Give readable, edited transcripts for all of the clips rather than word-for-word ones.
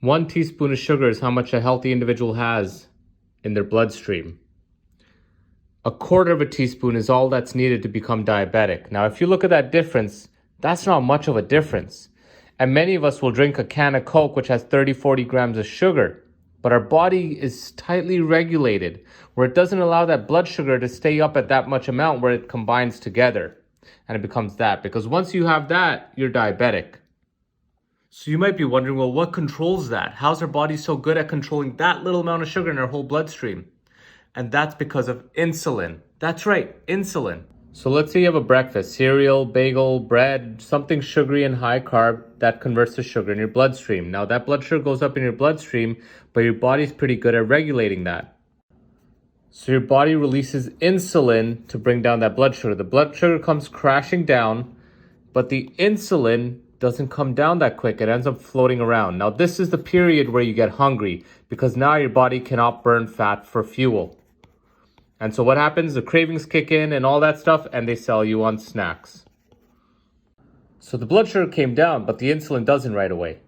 1 teaspoon of sugar is how much a healthy individual has in their bloodstream. 1/4 of a teaspoon is all that's needed to become diabetic. Now, if you look at that difference, that's not much of a difference. And many of us will drink a can of Coke, which has 30, 40 grams of sugar. But our body is tightly regulated, where it doesn't allow that blood sugar to stay up at that much amount where it combines together. And it becomes that. Because once you have that, you're diabetic. So you might be wondering, well, what controls that? How's our body so good at controlling that little amount of sugar in our whole bloodstream? And that's because of insulin. That's right, insulin. So let's say you have a breakfast, cereal, bagel, bread, something sugary and high carb that converts to sugar in your bloodstream. Now that blood sugar goes up in your bloodstream, but your body's pretty good at regulating that. So your body releases insulin to bring down that blood sugar. The blood sugar comes crashing down, but the insulin doesn't come down that quick. It ends up floating around. Now this is the period where you get hungry because now your body cannot burn fat for fuel. And so what happens? The cravings kick in and all that stuff, and they sell you on snacks. So the blood sugar came down, but the insulin doesn't right away.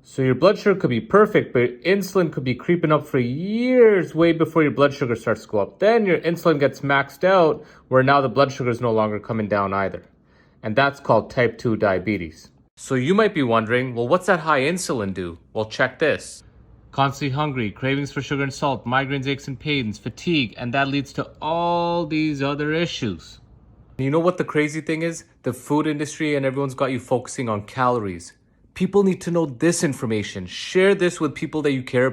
So your blood sugar could be perfect, but insulin could be creeping up for years way before your blood sugar starts to go up. Then your insulin gets maxed out, where now the blood sugar is no longer coming down either. And that's called type 2 diabetes. So you might be wondering, well, what's that high insulin do? Well, check this. Constantly hungry, cravings for sugar and salt, migraines, aches and pains, fatigue, and that leads to all these other issues. You know what the crazy thing is? The food industry and everyone's got you focusing on calories. People need to know this information. Share this with people that you care about.